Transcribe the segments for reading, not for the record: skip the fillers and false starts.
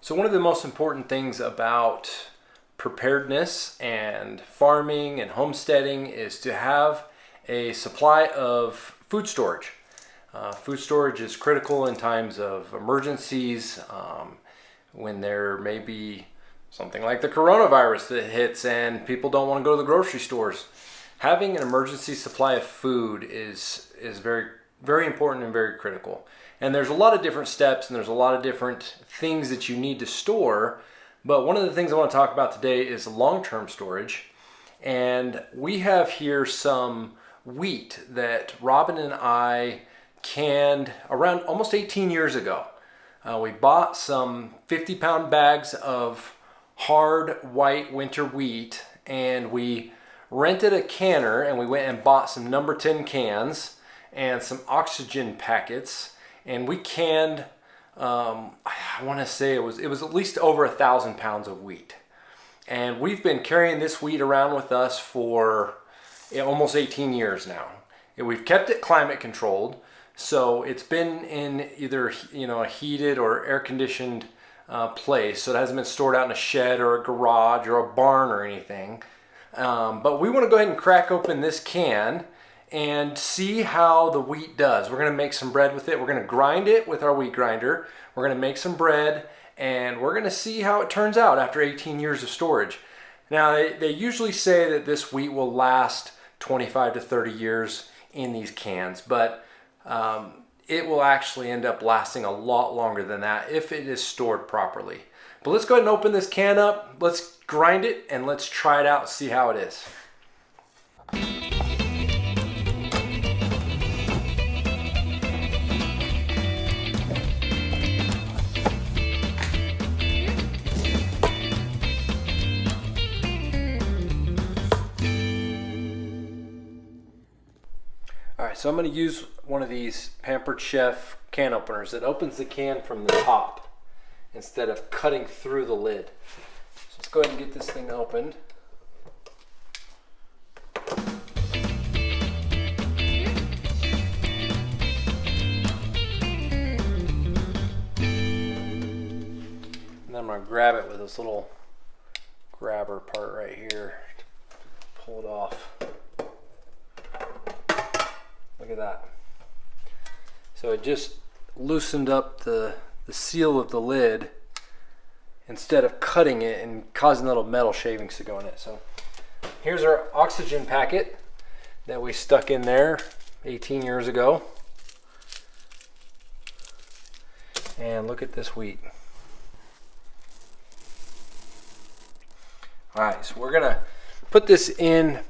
So one of the most important things about preparedness and farming and homesteading is to have a supply of food storage. Food storage is critical in times of emergencies, when there may be something like the coronavirus that hits and people don't want to go to the grocery stores. Having an emergency supply of food is very, very important and very critical. And there's a lot of different steps and there's a lot of different things that you need to store. But one of the things I want to talk about today is long-term storage. And we have here some wheat that Robin and I canned around almost 18 years ago. We bought some 50-pound bags of hard white winter wheat, and we rented a canner, and we went and bought some number 10 cans and some oxygen packets, and we canned, I want to say it was at least over 1,000 pounds of wheat. And we've been carrying this wheat around with us for almost 18 years now. And we've kept it climate controlled, so it's been in either a heated or air conditioned place, so it hasn't been stored out in a shed or a garage or a barn or anything. But we want to go ahead and crack open this can and see how the wheat does. We're going to make some bread with it. We're going to grind it with our wheat grinder. We're going to make some bread, and we're going to see how it turns out after 18 years of storage. Now, they usually say that this wheat will last 25 to 30 years in these cans, but it will actually end up lasting a lot longer than that if it is stored properly. But let's go ahead and open this can up. Let's grind it and let's try it out and see how it is. Alright, so I'm going to use one of these Pampered Chef can openers that opens the can from the top instead of cutting through the lid. So let's go ahead and get this thing opened. And then I'm going to grab it with this little grabber part right here. Pull it off. Look at that. So it just loosened up the seal of the lid instead of cutting it and causing little metal shavings to go in it. So here's our oxygen packet that we stuck in there 18 years ago. And look at this wheat. Alright, so we're gonna put this in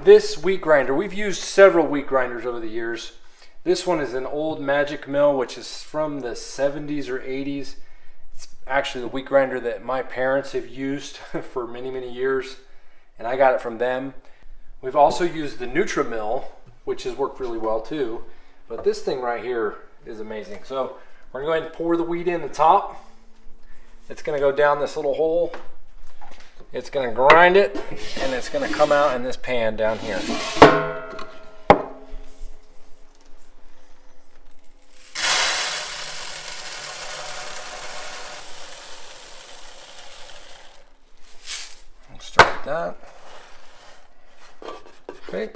this wheat grinder. We've used several wheat grinders over the years. This one is an old Magic Mill, which is from the 70s or 80s. It's actually the wheat grinder that my parents have used for many, many years, and I got it from them. We've also used the nutra-mill, which has worked really well too, but this thing right here is amazing. So we're gonna go ahead and pour the wheat in the top. It's gonna go down this little hole. It's going to grind it, and it's going to come out in this pan down here. Let's start with that. Okay.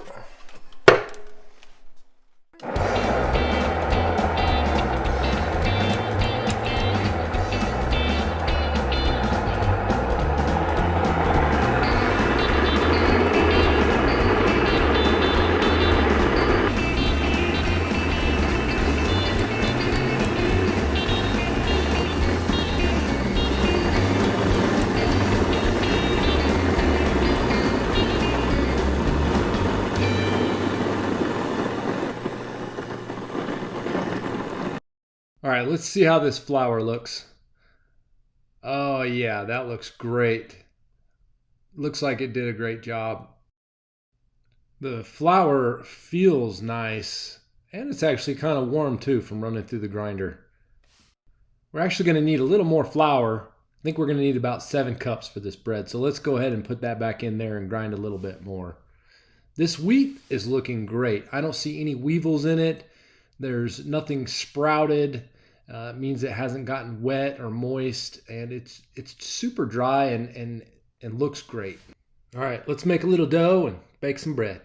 All right, let's see how this flour looks. Oh yeah, that looks great. Looks like it did a great job. The flour feels nice, and it's actually kind of warm too from running through the grinder. We're actually going to need a little more flour. I think we're going to need about 7 cups for this bread. So let's go ahead and put that back in there and grind a little bit more. This wheat is looking great. I don't see any weevils in it. There's nothing sprouted. It means it hasn't gotten wet or moist, and it's super dry and looks great. All right, let's make a little dough and bake some bread.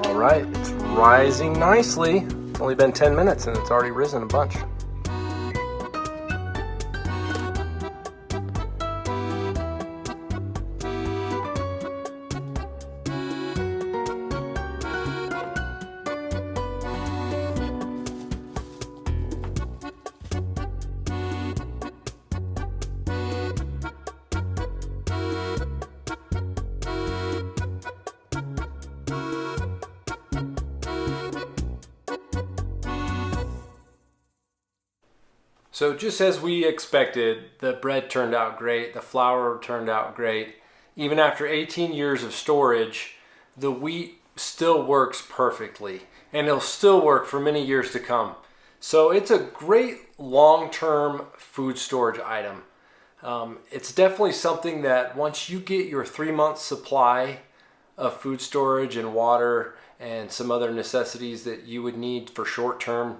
All right, it's rising nicely. It's only been 10 minutes and it's already risen a bunch. So just as we expected, the bread turned out great, the flour turned out great. Even after 18 years of storage, the wheat still works perfectly, and it'll still work for many years to come. So it's a great long-term food storage item. It's definitely something that once you get your 3-month supply of food storage and water and some other necessities that you would need for short-term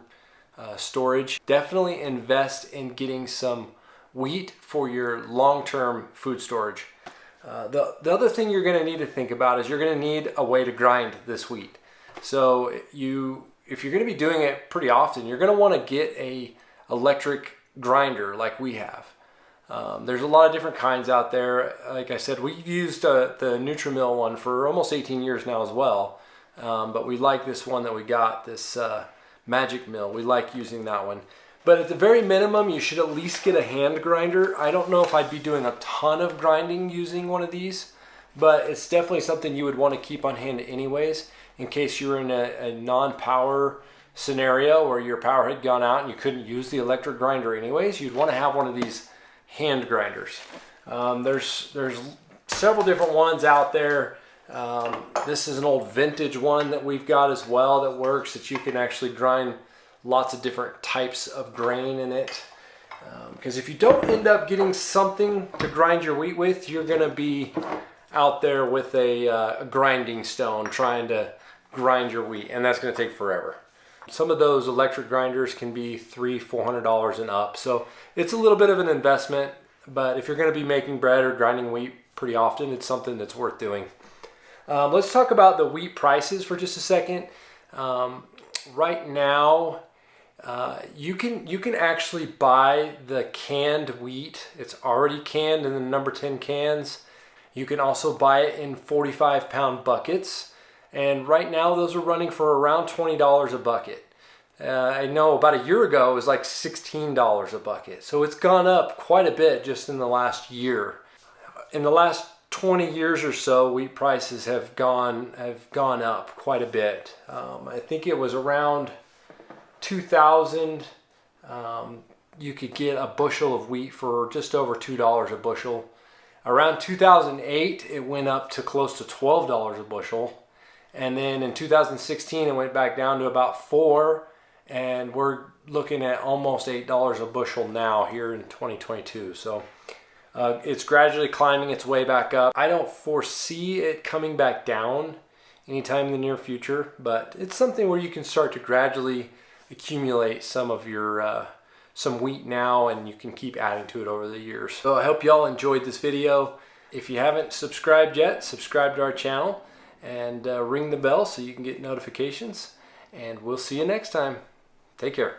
storage, definitely invest in getting some wheat for your long-term food storage. The other thing you're going to need to think about is you're going to need a way to grind this wheat. So if you're going to be doing it pretty often, you're going to want to get a electric grinder like we have. There's a lot of different kinds out there. Like I said, we've used the nutra-mill one for almost 18 years now as well. But we like this one that we got, this Magic Mill. We like using that one. But at the very minimum, you should at least get a hand grinder. I don't know if I'd be doing a ton of grinding using one of these, but it's definitely something you would want to keep on hand anyways, in case you're in a non-power scenario where your power had gone out and you couldn't use the electric grinder anyways. You'd want to have one of these hand grinders. There's several different ones out there. This is an old vintage one that we've got as well that works, that you can actually grind lots of different types of grain in it. Because if you don't end up getting something to grind your wheat with, you're going to be out there with a grinding stone trying to grind your wheat, and that's going to take forever. Some of those electric grinders can be $300-$400 and up, so it's a little bit of an investment, but if you're going to be making bread or grinding wheat pretty often, it's something that's worth doing. Let's talk about the wheat prices for just a second. Right now, you can actually buy the canned wheat. It's already canned in the number 10 cans. You can also buy it in 45-pound buckets. And right now, those are running for around $20 a bucket. I know about a year ago, it was like $16 a bucket. So it's gone up quite a bit just in the last year. In the last 20 years or so, wheat prices have gone up quite a bit. I think it was around 2000. You could get a bushel of wheat for just over $2 a bushel. Around 2008, it went up to close to $12 a bushel. And then in 2016, it went back down to about $4. And we're looking at almost $8 a bushel now here in 2022. So it's gradually climbing its way back up. I don't foresee it coming back down anytime in the near future, but it's something where you can start to gradually accumulate some of your some wheat now, and you can keep adding to it over the years. So I hope y'all enjoyed this video. If you haven't subscribed yet, subscribe to our channel and ring the bell so you can get notifications. And we'll see you next time. Take care.